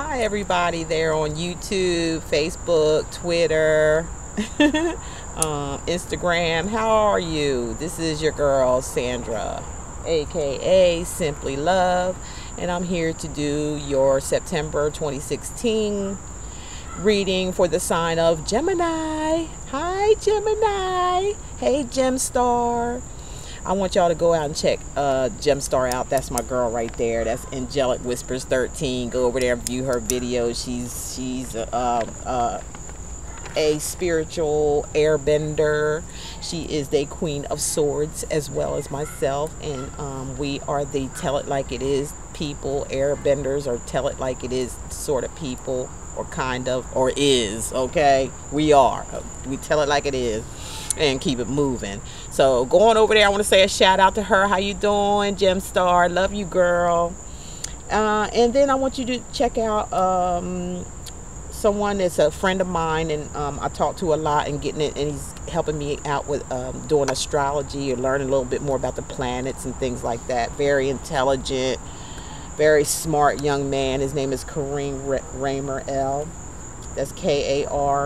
Hi everybody there on YouTube, Facebook, Twitter, Instagram. How are you? This is your girl Sandra, aka Simply Love, and I'm here to do your September 2016 reading for the sign of Gemini. Hi Gemini. Hey Gemstar. I want y'all to go out and check Gemstar out. That's my girl right there. That's Angelic Whispers 13. Go over there and view her videos. She's a spiritual airbender. She is the Queen of Swords as well as myself, and we are the tell it like it is people, airbenders, or tell it like it is sort of people, or kind of, or is. Okay, we tell it like it is and keep it moving. So going over there, I want to say a shout out to her. How you doing, Gemstar? Love you, girl. And then I want you to check out someone that's a friend of mine, and I talk to a lot and getting it, and he's helping me out with doing astrology or learning a little bit more about the planets and things like that. Very intelligent, very smart young man. His name is Kareem Raymer L. That's K-A-R-E-E-M.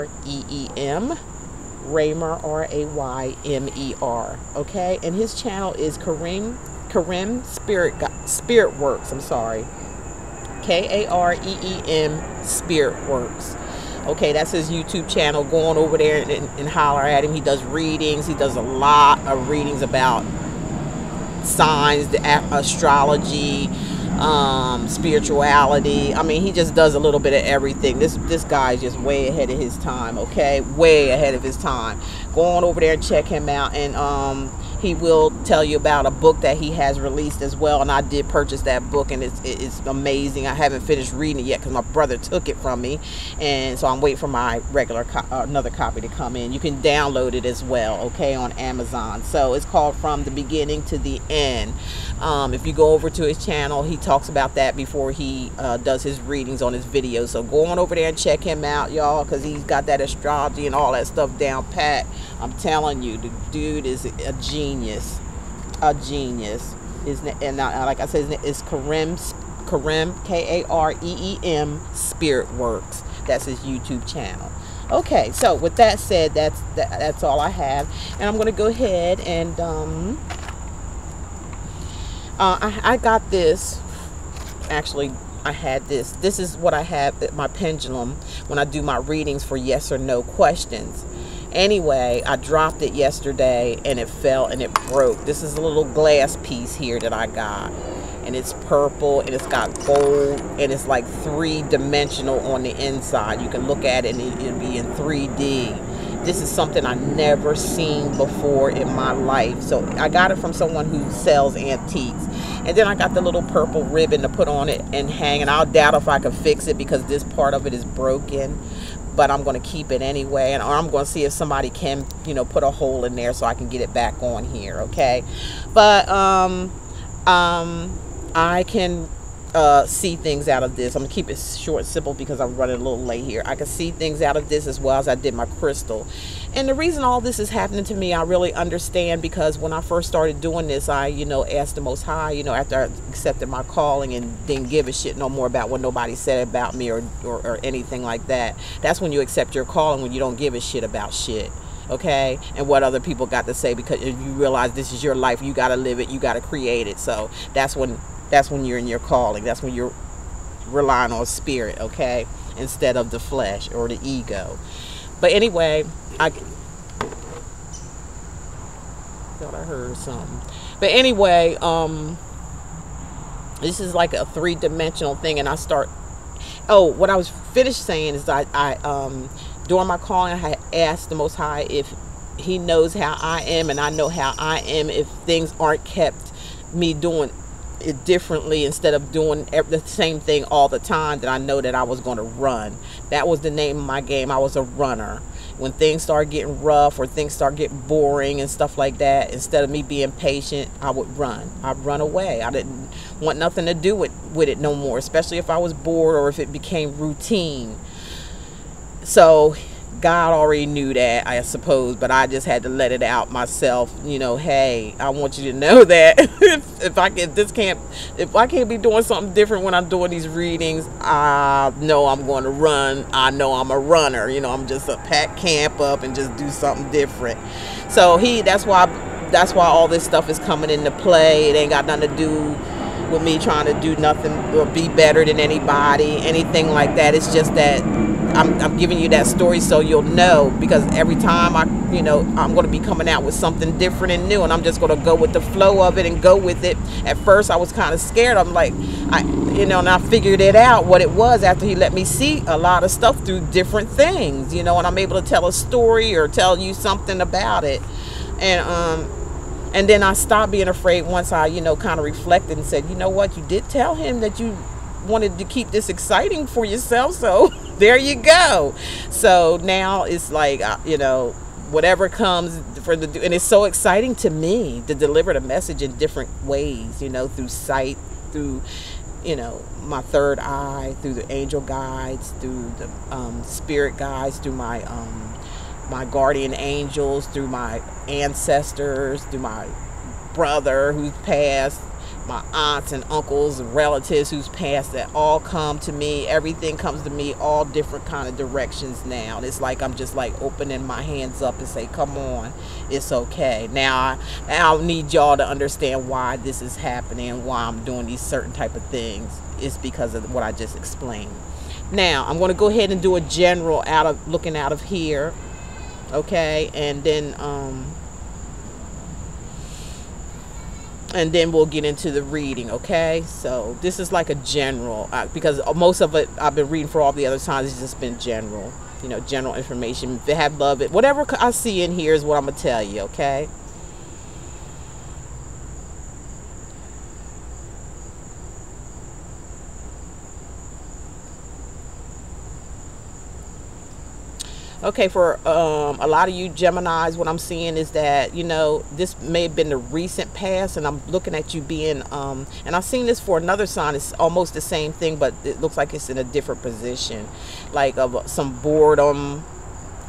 Raymer, R-A-Y-M-E-R. Okay, and his channel is Kareem Spirit Works. I'm sorry, K-A-R-E-E-M Spirit Works. Okay, that's his YouTube channel. Go on over there and holler at him. He does readings. He does a lot of readings about signs, the astrology, spirituality. I mean, he just does a little bit of everything. This guy is just way ahead of his time. Okay, way ahead of his time. Go on over there and check him out, and he will tell you about a book that he has released as well, and I did purchase that book, and it's amazing. I haven't finished reading it yet because my brother took it from me, and so I'm waiting for my regular another copy to come in. You can download it as well, okay, on Amazon. So it's called From the Beginning to the End. If you go over to his channel, he talks about that before he does his readings on his videos. So go on over there and check him out, y'all, because he's got that astrology and all that stuff down pat. I'm telling you, the dude is a genius. A genius. And like I said, it's Kareem, K-A-R-E-E-M Spirit Works. That's his YouTube channel. Okay, so with that said, that's all I have, and I'm going to go ahead and I got this. Actually, I had this. This is what I have at my pendulum when I do my readings for yes or no questions. Anyway, I dropped it yesterday and it fell and it broke. This is a little glass piece here that I got, and it's purple and it's got gold, and it's like three-dimensional on the inside. You can look at it and it'll be in 3D. This is something I never seen before in my life. So I got it from someone who sells antiques. And then I got the little purple ribbon to put on it and hang. And I'll doubt if I can fix it because this part of it is broken. But I'm going to keep it anyway. And I'm going to see if somebody can, you know, put a hole in there so I can get it back on here. Okay. But I can see things out of this. I'm gonna keep it short and simple because I'm running a little late here. I can see things out of this as well as I did my crystal. And the reason all this is happening to me, I really understand, because when I first started doing this, I, you know, asked the Most High, you know, after I accepted my calling and didn't give a shit no more about what nobody said about me or anything like that. That's when you accept your calling, when you don't give a shit about shit. Okay, and what other people got to say, because if you realize this is your life, you got to live it, you got to create it. So that's when you're in your calling. That's when you're relying on spirit, okay, instead of the flesh or the ego. But anyway, I thought I heard something. But anyway, this is like a three-dimensional thing, and what I was finished saying is I during my calling, I had asked the Most High if he knows how I am and I know how I am, if things aren't kept me doing it differently instead of doing the same thing all the time, that I know that I was going to run. That was the name of my game. I was a runner. When things start getting rough or things start getting boring and stuff like that, instead of me being patient, I would run. I'd run away. I didn't want nothing to do with it no more, especially if I was bored or if it became routine. So God already knew that, I suppose, but I just had to let it out myself. You know, hey, I want you to know that if I can't be doing something different when I'm doing these readings, I know I'm going to run. I know I'm a runner. You know, I'm just a pack camp up and just do something different. So that's why all this stuff is coming into play. It ain't got nothing to do with me trying to do nothing or be better than anybody, anything like that. It's just that I'm giving you that story so you'll know, because every time I'm going to be coming out with something different and new, and I'm just going to go with the flow of it and go with it. At first I was kind of scared. I'm like, and I figured it out what it was after he let me see a lot of stuff through different things, and I'm able to tell a story or tell you something about it. And then I stopped being afraid once I, kind of reflected and said, you know what, you did tell him that you wanted to keep this exciting for yourself, so there you go. So now it's like, whatever comes and it's so exciting to me to deliver the message in different ways, through sight, through, my third eye, through the angel guides, through the spirit guides, through my guardian angels, through my ancestors, through my brother who's passed, my aunts and uncles and relatives who's passed, that all come to me. Everything comes to me, all different kind of directions now. And it's like I'm just like opening my hands up and say, come on, it's okay. Now I need y'all to understand why this is happening and why I'm doing these certain type of things. It's because of what I just explained. Now I'm going to go ahead and do a general looking out of here. Okay, and then we'll get into the reading. Okay, so this is like a general, because most of it I've been reading for all the other times, it's just been general, general information. If they have love it, whatever I see in here is what I'm gonna tell you. Okay. Okay, for a lot of you Geminis, what I'm seeing is that, this may have been the recent past, and I'm looking at you being, and I've seen this for another sign. It's almost the same thing, but it looks like it's in a different position, like of some boredom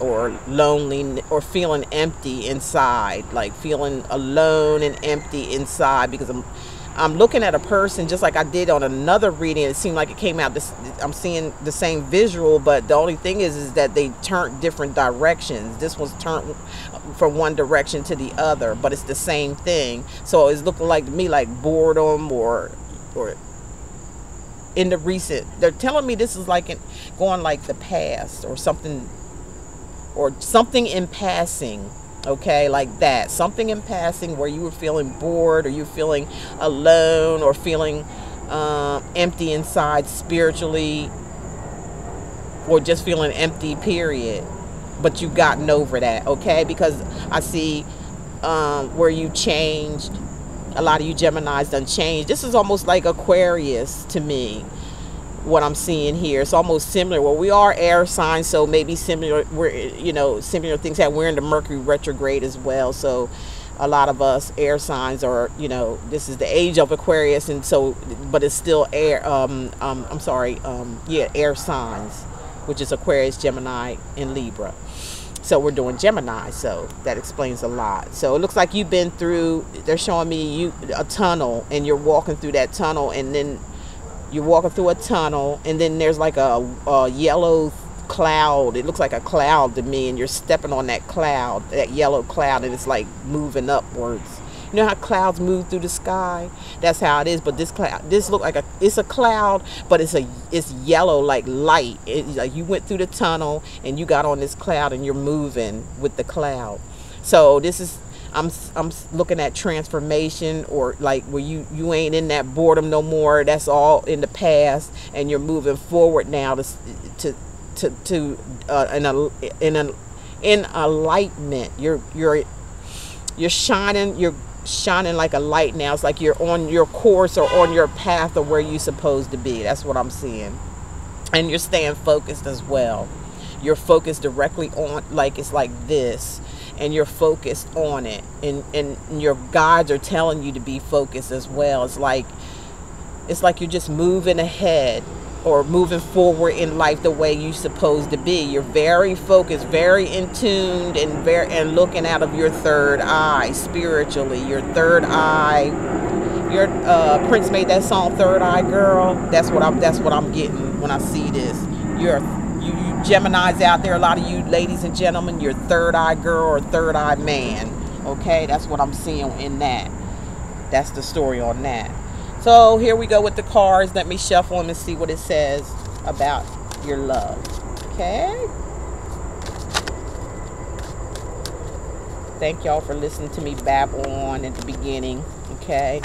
or lonely or feeling empty inside, like feeling alone and empty inside, because I'm looking at a person just like I did on another reading. It seemed like it came out I'm seeing the same visual, but the only thing is that they turned different directions. This was turned from one direction to the other, but it's the same thing. So it's looking like to me like boredom or in the recent. They're telling me this is like going like the past or something in passing. Okay, like that, something in passing where you were feeling bored, or you're feeling alone, or feeling empty inside spiritually, or just feeling empty, period. But you've gotten over that. Okay, because I see where you changed. A lot of you Geminis done changed. This is almost like Aquarius to me, what I'm seeing here. It's almost similar. Well, we are air signs, so maybe similar. Similar things happen. We're in the Mercury retrograde as well, so a lot of us air signs are, this is the age of Aquarius, and so, but it's still air. Air signs, which is Aquarius, Gemini, and Libra. So we're doing Gemini, so that explains a lot. So it looks like you've been through. They're showing me a tunnel, and you're walking through that tunnel, and then you're walking through a tunnel, and then there's like a yellow cloud. It looks like a cloud to me, and you're stepping on that cloud, that yellow cloud, and it's like moving upwards. You know how clouds move through the sky? That's how it is. But this look like it's a cloud, but it's yellow, like light. Like you went through the tunnel and you got on this cloud, and you're moving with the cloud. So this is, I'm looking at transformation, or like where you ain't in that boredom no more. That's all in the past, and you're moving forward now in enlightenment. You're shining like a light now. It's like you're on your course or on your path of where you're supposed to be. That's what I'm seeing. And you're staying focused as well. You're focused directly on, like it's like this, and you're focused on it, and your guides are telling you to be focused as well. It's like you're just moving ahead, or moving forward in life the way you're supposed to be. You're very focused, very in tuned, and looking out of your third eye spiritually. Your third eye. Your Prince made that song "Third Eye Girl." That's what I'm getting when I see this. You Geminis out there, a lot of you ladies and gentlemen, you're third eye girl or third eye man. Okay, that's what I'm seeing in that. That's the story on that. So here we go with the cards. Let me shuffle them and see what it says about your love. Okay. Thank y'all for listening to me babble on at the beginning. Okay.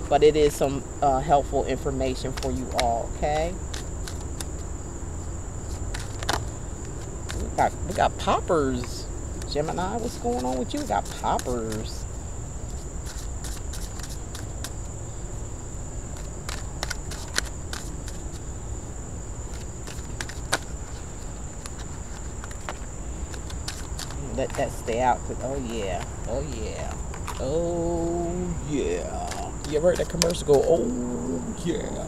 But it is some helpful information for you all. Okay. We got poppers. Gemini, what's going on with you? We got poppers. Let that stay out. Oh yeah. Oh yeah. Oh yeah. You ever heard that commercial go, oh yeah.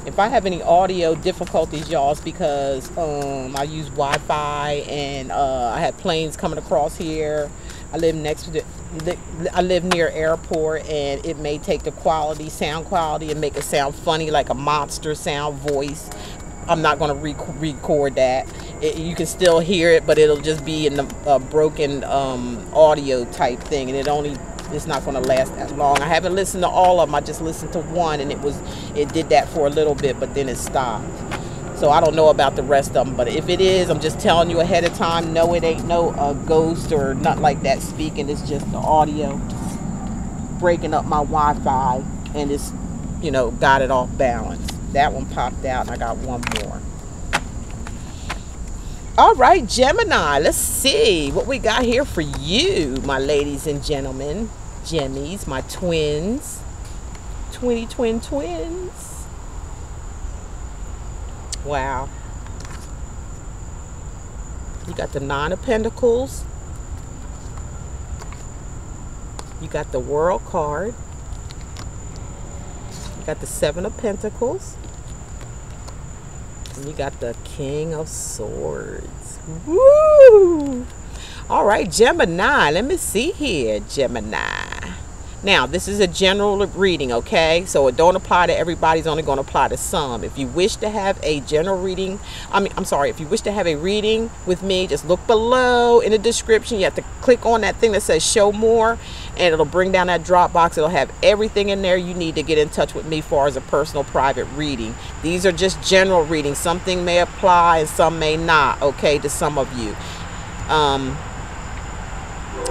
If I have any audio difficulties, y'all, it's because I use Wi-Fi and I had planes coming across here. I live near airport, and it may take the sound quality, and make it sound funny, like a monster sound voice. I'm not going to record that. You can still hear it, but it'll just be in the broken audio type thing, and it's not going to last that long. I haven't listened to all of them. I just listened to one, and it did that for a little bit, but then it stopped. So I don't know about the rest of them, but if it is, I'm just telling you ahead of time. No, it ain't no ghost or nothing like that speaking. It's just the audio breaking up my Wi-Fi, and it's, got it off balance. That one popped out, and I got one more. All right, Gemini, let's see what we got here for you, my ladies and gentlemen, Gemmies, my twins, twins. Wow. You got the Nine of Pentacles. You got the World card. You got the Seven of Pentacles. And you got the King of Swords. Woo! All right, Gemini. Let me see here, Gemini. Now, this is a general reading, okay? So it don't apply to everybody. It's only going to apply to some. If you wish to have a general reading, if you wish to have a reading with me, just look below in the description. You have to click on that thing that says show more, and it'll bring down that drop box. It'll have everything in there you need to get in touch with me as far as a personal private reading. These are just general readings. Something may apply and some may not, okay, to some of you.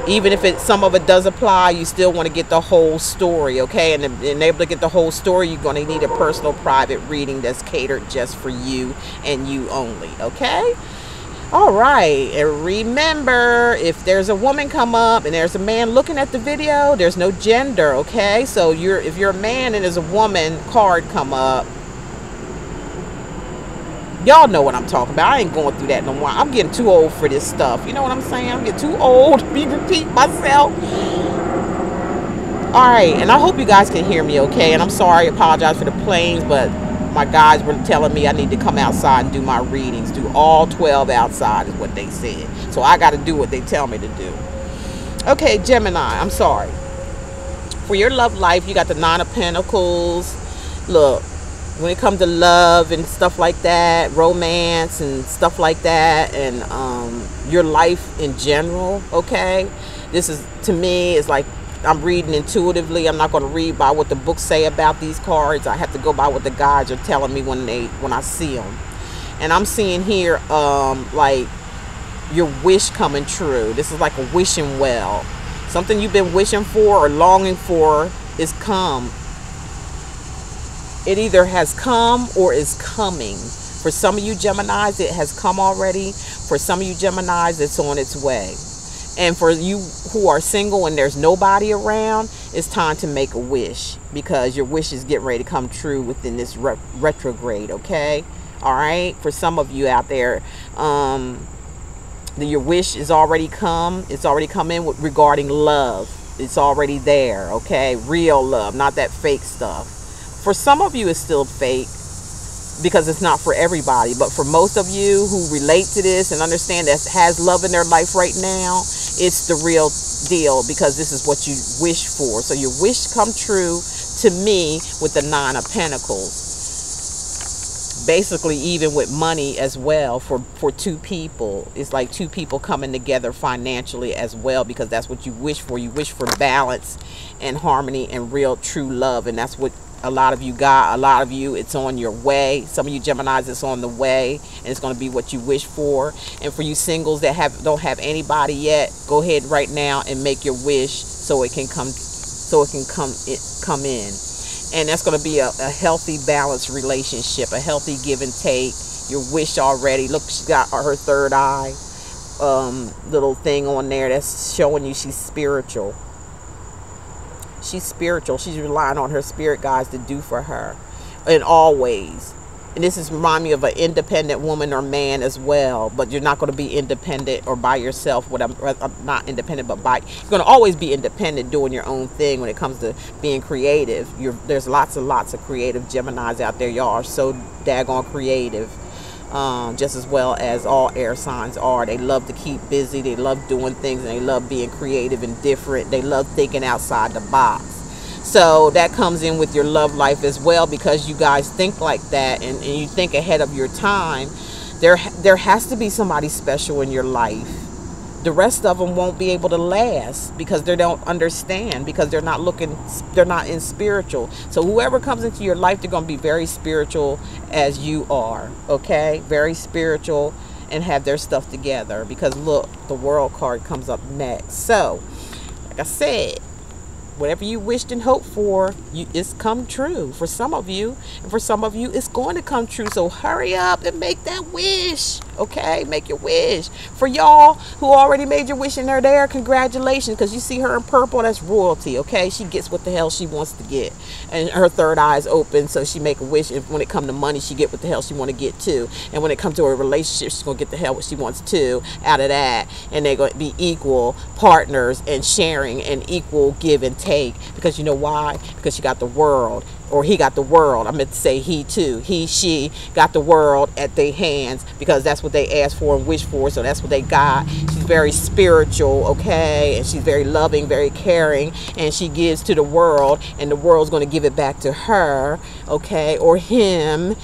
Even if some of it does apply, you still want to get the whole story, okay? And able to get the whole story, you're going to need a personal private reading that's catered just for you and you only, okay? All right, and remember, if there's a woman come up and there's a man looking at the video, there's no gender, okay? So if you're a man and there's a woman card come up, y'all know what I'm talking about. I ain't going through that no more. I'm getting too old for this stuff. You know what I'm saying? I'm getting too old to repeat myself. All right, and I hope you guys can hear me okay. And I'm sorry, I apologize for the planes, but my guys were telling me I need to come outside and do my readings. Do all 12 outside is what they said. So I got to do what they tell me to do. Okay, Gemini, I'm sorry. For your love life, you got the Nine of Pentacles. Look. When it comes to love and stuff like that, romance and stuff like that, and your life in general, okay? This is, to me, it's like I'm reading intuitively. I'm not going to read by what the books say about these cards. I have to go by what the guides are telling me when I see them. And I'm seeing here, like, your wish coming true. This is like a wishing well. Something you've been wishing for or longing for is come. It either has come or is coming. For some of you Geminis, it has come already. For some of you Geminis, it's on its way. And for you who are single and there's nobody around, it's time to make a wish, because your wish is getting ready to come true within this retrograde, okay? All right? For some of you out there, Your wish is already come. It's already come in regarding love. It's already there, okay? Real love, not that fake stuff. For some of you, it's still fake because it's not for everybody. But for most of you who relate to this and understand that has love in their life right now, it's the real deal because this is what you wish for. So your wish come true to me with the Nine of Pentacles. Basically, even with money as well, for two people, it's like two people coming together financially as well, because that's what you wish for. You wish for balance and harmony and real true love, and that's what a lot of you got. A lot of you, it's on your way. Some of you Geminis, it's on the way, and it's going to be what you wish for. And for you singles that don't have anybody yet, go ahead right now and make your wish so it can come in. And that's going to be a healthy, balanced relationship, a healthy give and take. Your wish already. Look, she's got her third eye little thing on there that's showing you she's spiritual. She's spiritual. She's relying on her spirit guides to do for her in all ways. And this is remind me of an independent woman or man as well. But you're not going to be independent or by yourself. I'm not independent, but you're going to always be independent, doing your own thing when it comes to being creative. There's lots and lots of creative Geminis out there. Y'all are so daggone creative. Just as well as all air signs are. They love to keep busy. They love doing things, and they love being creative and different. They love thinking outside the box. So that comes in with your love life as well, because you guys think like that, and you think ahead of your time. There has to be somebody special in your life. The rest of them won't be able to last because they don't understand, because they're not in spiritual. So whoever comes into your life, they're going to be very spiritual as you are, okay? Very spiritual and have their stuff together, because look, the World card comes up next. So, like I said, whatever you wished and hoped for, it's come true for some of you, and for some of you it's going to come true. So hurry up and make that wish, okay? Make your wish. For y'all who already made your wish and they're there, congratulations, because you see her in purple, that's royalty, okay? She gets what the hell she wants to get, and her third eye is open, so she make a wish. And when it comes to money, she get what the hell she want to get too. And when it comes to a relationship, she's going to get the hell what she wants to out of that, and they're going to be equal partners and sharing and equal give and take. Because you know why? Because she got the world, or he got the world. I meant to say he too. She got the world at their hands, because that's what they asked for and wished for. So that's what they got. She's very spiritual, okay? And she's very loving, very caring, and she gives to the world, and the world's going to give it back to her, okay? Or him,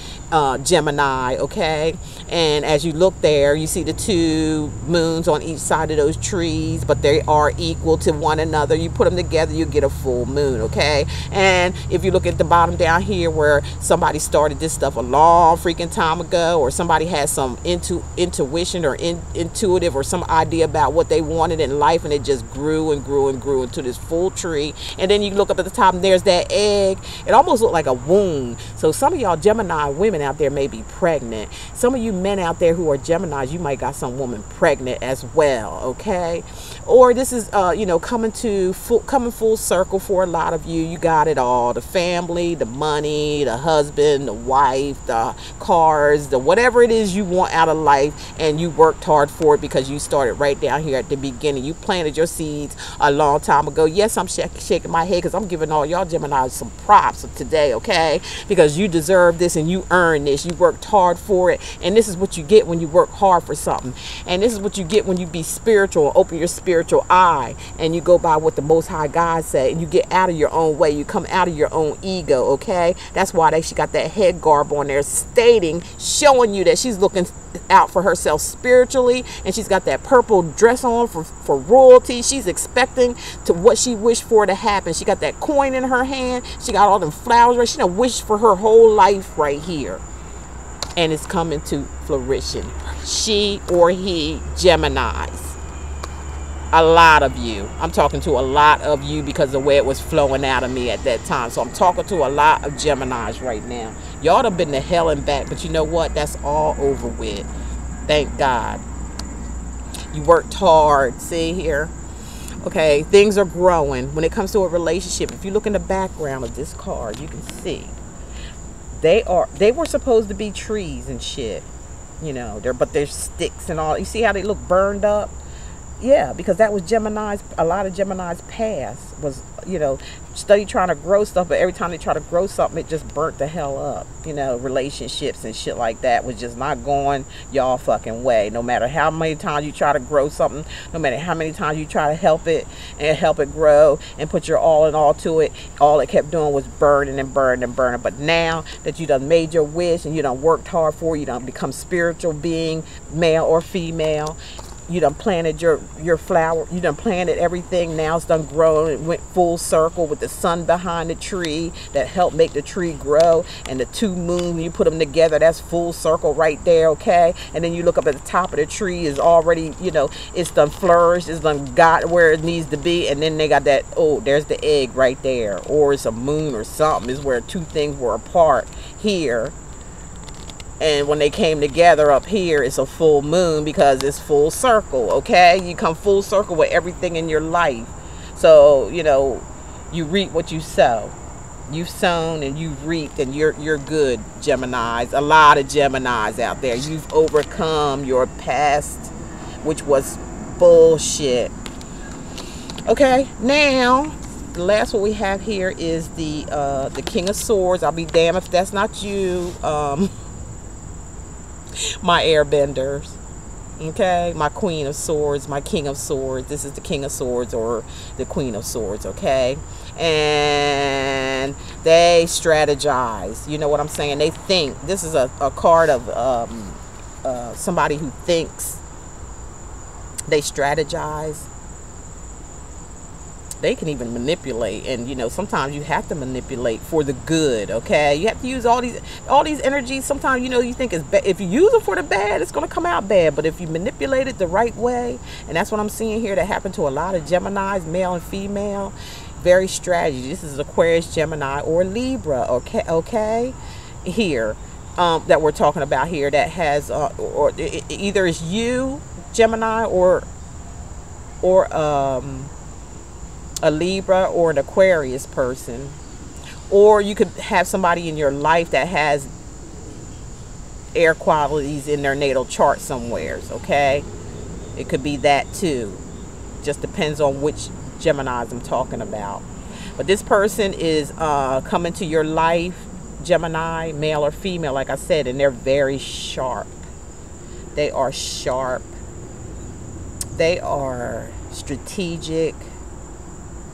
Gemini, okay? And as you look there, you see the two moons on each side of those trees, but they are equal to one another. You put them together, you get a full moon, okay? And if you look at the bottom down here where somebody started this stuff a long freaking time ago, or somebody had some intuition or intuitive or some idea about what they wanted in life, and it just grew and grew and grew into this full tree. And then you look up at the top and there's that egg. It almost looked like a wound. So some of y'all Gemini women out there may be pregnant. Some of you men out there who are Geminis, you might got some woman pregnant as well, okay? Or this is coming full circle for a lot of you. You got it all: the family, the money, the husband, the wife, the cars, the whatever it is you want out of life, and you worked hard for it because you started right down here at the beginning. You planted your seeds a long time ago. Yes, I'm shaking my head because I'm giving all y'all Geminis some props today, okay? Because you deserve this and you earned this. You worked hard for it, and this is what you get when you work hard for something. And this is what you get when you be spiritual, open your spiritual eye, and you go by what the Most High God said, and you get out of your own way. You come out of your own ego, okay? That's why she got that head garb on there stating, showing you that she's looking out for herself spiritually, and she's got that purple dress on for royalty. She's expecting to what she wished for to happen. She got that coin in her hand. She got all them flowers right. She done wished for her whole life right here, and it's coming to fruition. She or he Geminis. A lot of you. I'm talking to a lot of you because of the way it was flowing out of me at that time. So I'm talking to a lot of Geminis right now. Y'all done been to hell and back, but you know what? That's all over with. Thank God. You worked hard. See here? Okay, things are growing. When it comes to a relationship, if you look in the background of this card, you can see they were supposed to be trees and shit. You know, but there's sticks and all. You see how they look burned up? Yeah, because that was Gemini's, a lot of Gemini's past was, you know, study trying to grow stuff, but every time they try to grow something, it just burnt the hell up. You know, relationships and shit like that was just not going y'all fucking way. No matter how many times you try to grow something, no matter how many times you try to help it and help it grow and put your all in all to it, all it kept doing was burning and burning and burning. But now that you done made your wish and you done worked hard for it, you done become spiritual being, male or female, you done planted your flower, you done planted everything, now it's done grown. It went full circle with the sun behind the tree that helped make the tree grow, and the two moons, you put them together, that's full circle right there, okay? And then you look up at the top of the tree, is already, you know, it's done flourished, it's done got where it needs to be, and then they got that, oh, there's the egg right there, or it's a moon or something, is where two things were apart here. And when they came together up here, it's a full moon because it's full circle, okay? You come full circle with everything in your life. So, you know, you reap what you sow. You've sown and you've reaped, and you're good, Geminis. A lot of Geminis out there. You've overcome your past, which was bullshit. Okay, now the last one we have here is the King of Swords. I'll be damned if that's not you. My airbenders, okay, my Queen of Swords, my King of Swords. This is the King of Swords or the Queen of Swords, okay? And they strategize, you know what I'm saying? They think. This is a card of somebody who thinks. They strategize. They can even manipulate, and you know, sometimes you have to manipulate for the good, okay? You have to use all these energies. Sometimes, you know, you think it's bad. If you use it for the bad, it's going to come out bad. But if you manipulate it the right way, and that's what I'm seeing here that happened to a lot of Geminis, male and female, very strategy. This is Aquarius, Gemini, or Libra, okay? Here, that we're talking about here, that has, or either it's you, Gemini, or a Libra or an Aquarius person, or you could have somebody in your life that has air qualities in their natal chart somewheres, okay? It could be that too. Just depends on which Geminis I'm talking about. But this person is coming to your life, Gemini, male or female, like I said, and they're very sharp. They are sharp. They are strategic.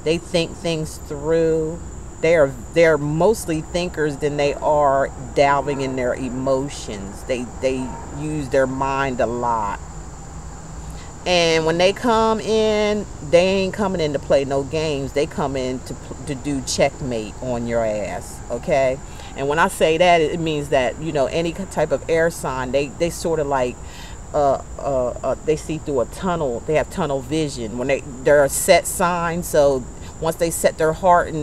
They think things through. They're mostly thinkers than they are delving in their emotions. They use their mind a lot. And when they come in, they ain't coming in to play no games. They come in to do checkmate on your ass, okay? And when I say that, it means that, you know, any type of air sign, they sort of like, they see through a tunnel. They have tunnel vision. When they're a set sign, so once they set their heart,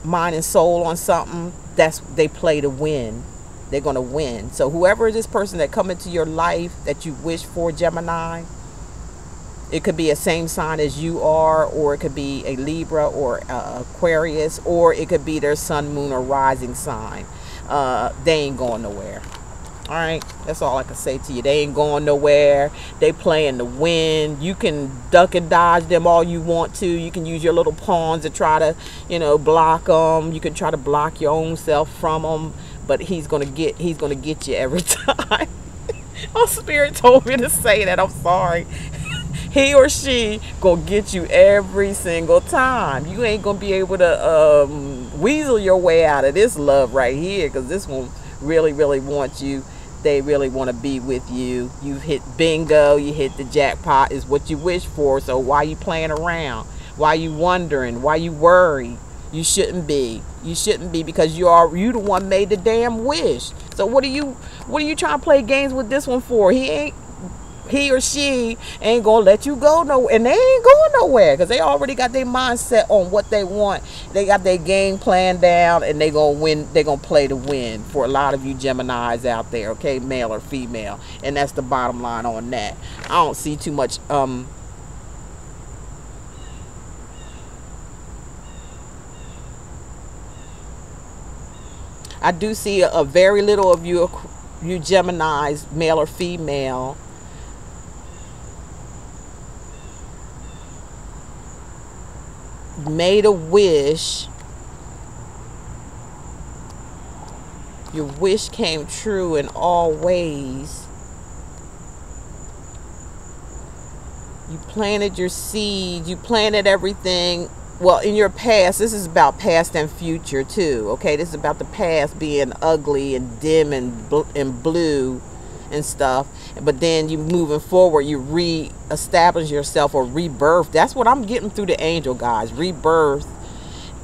mind and soul on something, they play to win. They're gonna win. So whoever is this person that come into your life that you wish for, Gemini, it could be a same sign as you are, or it could be a Libra or Aquarius, or it could be their sun, moon, or rising sign. They ain't going nowhere. All right, that's all I can say to you. They ain't going nowhere. They playing to win. You can duck and dodge them all you want to. You can use your little pawns to try to, you know, block them. You can try to block your own self from them, but he's gonna get you every time. Oh, Spirit told me to say that. I'm sorry. He or she gonna get you every single time. You ain't gonna be able to weasel your way out of this love right here, because this one really, really wants you. They really want to be with you. You hit bingo. You hit the jackpot. Is what you wish for. So why you playing around? Why you wondering? Why you worry? You shouldn't be. You shouldn't be, because you the one made the damn wish. So what are you trying to play games with this one for? He or she ain't gonna let you go nowhere, and they ain't going nowhere, because they already got their mindset on what they want. They got their game plan down, and they gonna win. They gonna play to win for a lot of you Geminis out there, okay, male or female, and that's the bottom line on that. I don't see too much I do see a very little of you you Geminis, male or female, made a wish. Your wish came true in all ways. You planted your seed. You planted everything. Well, in your past, this is about past and future too. Okay, this is about the past being ugly and dim and blue and stuff. But then you moving forward, you re-establish yourself or rebirth. That's what I'm getting through the angel guys. Rebirth.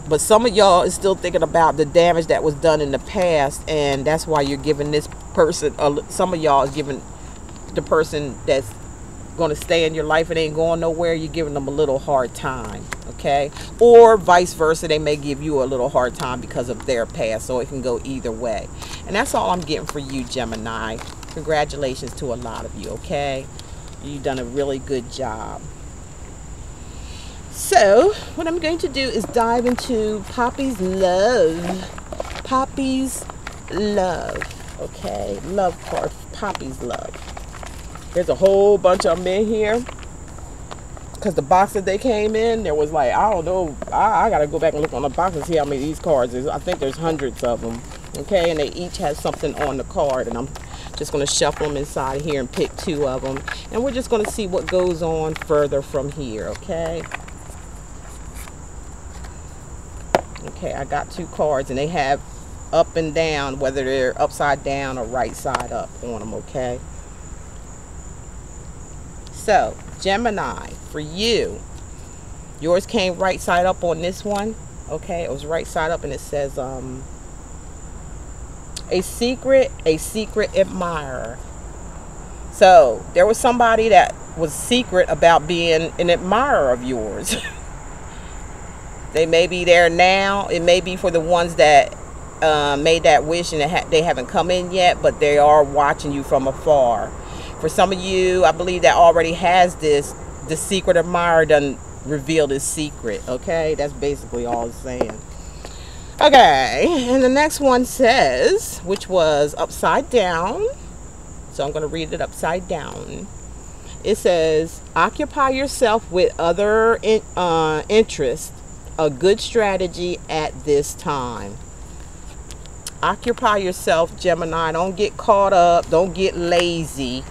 But some of y'all is still thinking about the damage that was done in the past, and that's why you're giving this person. Some of y'all is giving the person that's going to stay in your life and ain't going nowhere, you're giving them a little hard time, okay? Or vice versa, they may give you a little hard time because of their past, so it can go either way. And that's all I'm getting for you, Gemini. Congratulations to a lot of you, okay? You've done a really good job. So what I'm going to do is dive into Poppy's love. Poppy's love, okay? Love card, Poppy's love. There's a whole bunch of them in here, because the box that they came in, there was like, I don't know, I gotta go back and look on the box and see how many of these cards is. I think there's hundreds of them, okay? And they each have something on the card, and I'm just going to shuffle them inside here and pick 2 of them, and we're just going to see what goes on further from here, okay? Okay, I got 2 cards, and they have up and down, whether they're upside down or right side up on them, okay? So, Gemini, for you, yours came right side up on this one, okay? It was right side up, and it says, a secret admirer. So, there was somebody that was secret about being an admirer of yours. They may be there now. It may be for the ones that made that wish and they haven't come in yet, but they are watching you from afar. For some of you, I believe that already has this, the secret admirer done revealed his secret, okay? That's basically all it's saying. Okay, and the next one says, which was upside down, so I'm going to read it upside down. It says, occupy yourself with other interests, a good strategy at this time. Occupy yourself, Gemini. Don't get caught up. Don't get lazy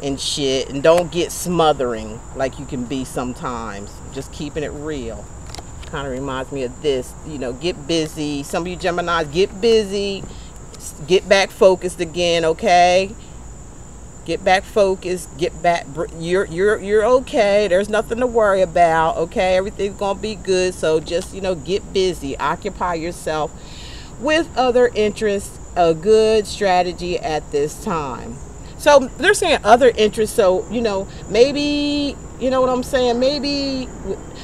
and shit, and don't get smothering like you can be sometimes. Just keeping it real. Kind of reminds me of this, you know, get busy. Some of you Geminis, get busy, get back focused again, okay? Get back focused, get back, you're okay. There's nothing to worry about, okay? Everything's gonna be good. So just, you know, get busy, occupy yourself with other interests, a good strategy at this time. So they're saying other interests, so, you know, maybe, you know what I'm saying, maybe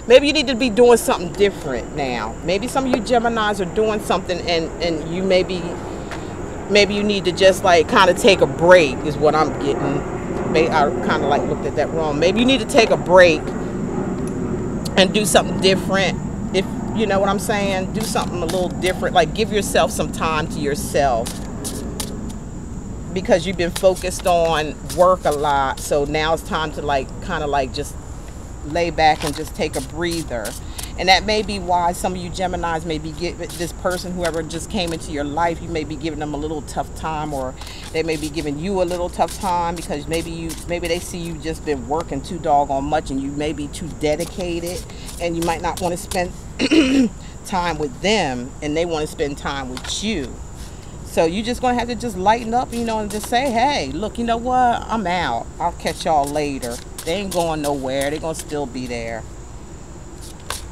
you need to be doing something different now. Maybe some of you Geminis are doing something, and you maybe you need to just like kind of take a break is what I'm getting. I kind of like looked at that wrong. Maybe you need to take a break and do something different. If you know what I'm saying, do something a little different, like give yourself some time to yourself, because you've been focused on work a lot. So now it's time to like kind of like just lay back and just take a breather. And that may be why some of you Geminis may be giving this person, whoever just came into your life, you may be giving them a little tough time, or they may be giving you a little tough time, because maybe they see you just been working too doggone much, and you may be too dedicated, and you might not want to spend time with them, and they want to spend time with you. So you just gonna have to just lighten up, you know, and just say, hey, look, you know what, I'm out. I'll catch y'all later. They ain't going nowhere. They're gonna still be there.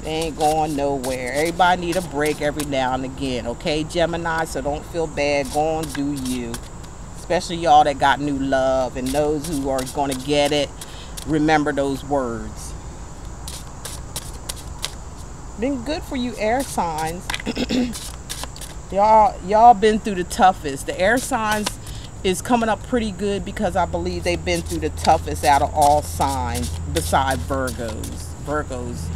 They ain't going nowhere. Everybody need a break every now and again, okay, Gemini? So don't feel bad. Go on, do you. Especially y'all that got new love, and those who are going to get it, remember those words. Been good for you air signs. Y'all been through the toughest. The air signs is coming up pretty good, because I believe they've been through the toughest out of all signs besides Virgos.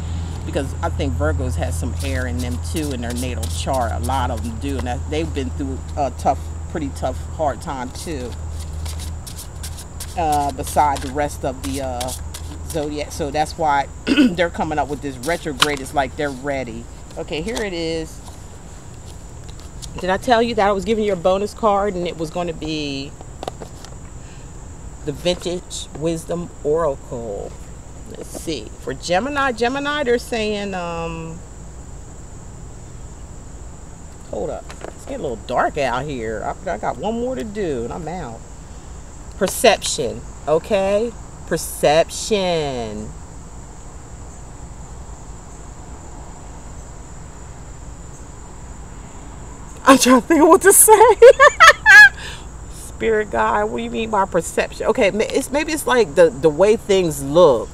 Because I think Virgos has some air in them too in their natal chart. A lot of them do, and they've been through a tough pretty tough, hard time too. Beside the rest of the zodiac, so that's why they're coming up with this retrograde. It's like they're ready. Okay, here it is. Did I tell you that I was giving you a bonus card and it was going to be the Vintage Wisdom Oracle? Let's see. For Gemini, they're saying, hold up. It's getting a little dark out here. I got one more to do and I'm out. Perception. Okay? Perception. I'm trying to think of what to say. Spirit guide, what do you mean by perception? Okay, maybe it's like the way things look.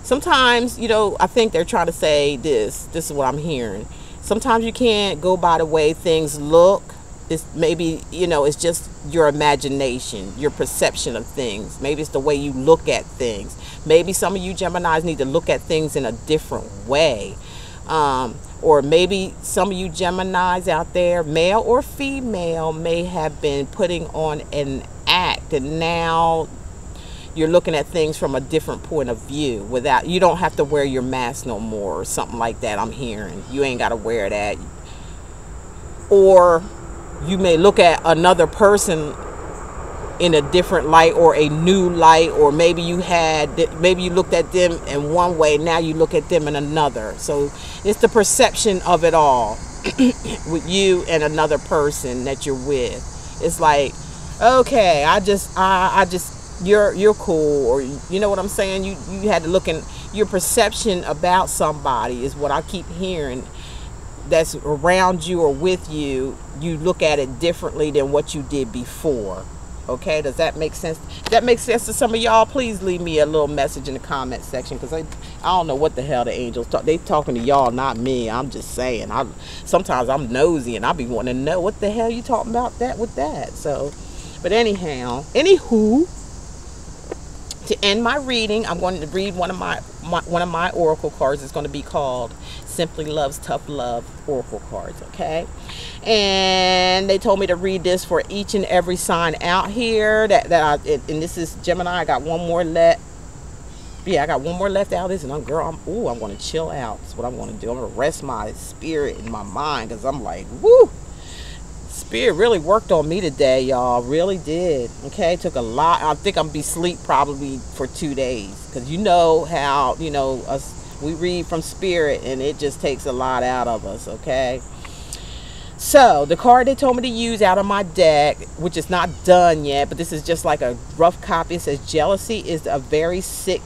Sometimes, you know, I think they're trying to say this is what I'm hearing. Sometimes you can't go by the way things look. It's maybe, you know, it's just your imagination, your perception of things. Maybe it's the way you look at things. Maybe some of you Geminis need to look at things in a different way. Or maybe some of you Geminis out there, male or female, may have been putting on an act and now you're looking at things from a different point of view. Without, you don't have to wear your mask no more or something like that. I'm hearing you ain't got to wear that. Or you may look at another person in a different light or a new light, or maybe you looked at them in one way, now you look at them in another. So it's the perception of it all with you and another person that you're with. It's like, okay, you're cool, or you know what I'm saying? You had to look in your perception about somebody is what I keep hearing. That's around you or with you, you look at it differently than what you did before. Okay, does that make sense? If that makes sense to some of y'all, please leave me a little message in the comment section, because I don't know what the hell the angels talk. They talking to y'all, not me. I'm just saying. Sometimes I'm nosy and I be wanting to know what the hell you talking about that with that. So, but anyhow, anywho, to end my reading, I'm going to read one of my oracle cards. It's going to be called Simply Love's Tough Love Oracle cards. Okay, and they told me to read this for each and every sign out here. And this is Gemini. I got one more left. Yeah, I got one more left out of this, and I'm going to chill out. That's what I'm going to do. I'm going to rest my spirit and my mind, because I'm like, woo. Spirit really worked on me today, y'all. Really did. Okay, took a lot. I think I'm gonna be asleep probably for 2 days, because you know how, you know, we read from spirit and it just takes a lot out of us. Okay, so the card they told me to use out of my deck, which is not done yet, but this is just like a rough copy. It says jealousy is a very sick.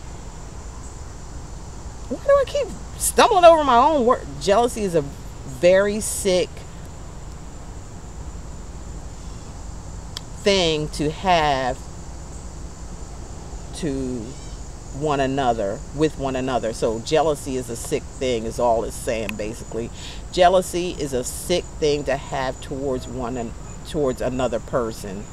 Why do I keep stumbling over my own word? Jealousy is a very sick thing to have to one another, with one another. So jealousy is a sick thing, is all it's saying basically. Jealousy is a sick thing to have towards another person.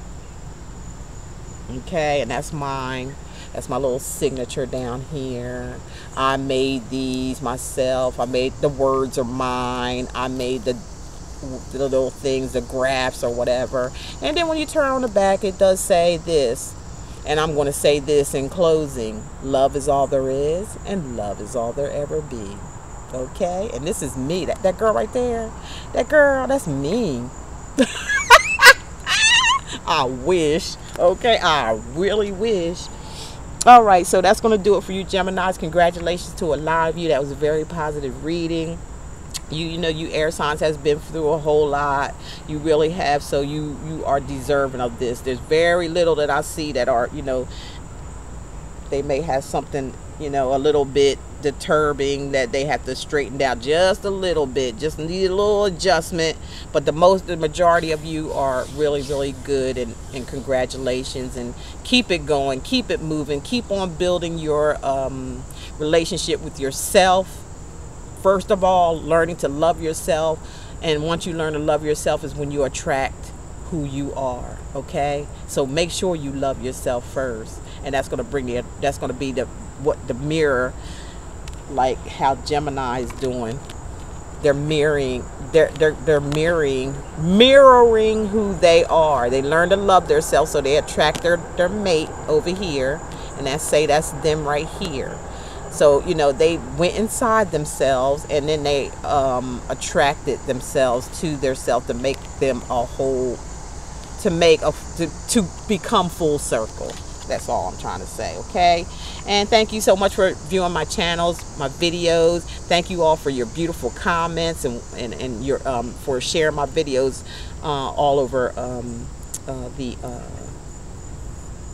Okay, and that's mine. That's my little signature down here. I made these myself. I made the words are mine. I made the little things, the graphs or whatever. And then when you turn on the back, it does say this. And I'm going to say this in closing. Love is all there is, and love is all there ever be. Okay? And this is me. That girl right there. That girl, that's me. I wish. Okay? I really wish. All right. So that's going to do it for you, Geminis. Congratulations to a lot of you. That was a very positive reading. You know, you air signs has been through a whole lot. You really have. So you are deserving of this. There's very little that I see that are, you know, they may have something, you know, a little bit disturbing that they have to straighten out just a little bit. Just need a little adjustment. But the majority of you are really, really good. And congratulations. And keep it going. Keep it moving. Keep on building your relationship with yourself. First of all, learning to love yourself. And once you learn to love yourself is when you attract who you are. Okay? So make sure you love yourself first. And that's going to be the mirror, like how Gemini is doing. they're mirroring they're mirroring who they are. They learn to love themselves, so they attract their mate over here, and that's them right here. So, you know, they went inside themselves, and then they attracted themselves to their self to make them a whole, to become full circle. That's all I'm trying to say, okay? And thank you so much for viewing my channels, my videos. Thank you all for your beautiful comments and your for sharing my videos all over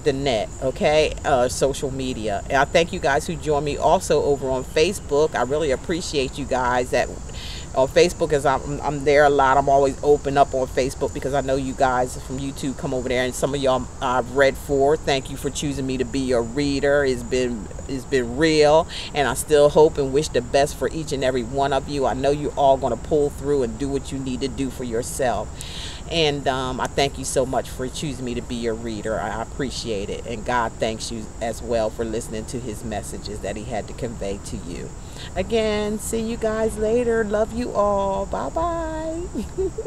the net, okay, social media. And I thank you guys who join me also over on Facebook. I really appreciate you guys that on Facebook, as I'm there a lot. I'm always open up on Facebook because I know you guys from YouTube come over there, and some of y'all I've read for. Thank you for choosing me to be your reader. It's been real, and I still hope and wish the best for each and every one of you. I know you're all going to pull through and do what you need to do for yourself. And I thank you so much for choosing me to be your reader. I appreciate it. And God thanks you as well for listening to his messages that he had to convey to you. Again, see you guys later. Love you all. Bye-bye.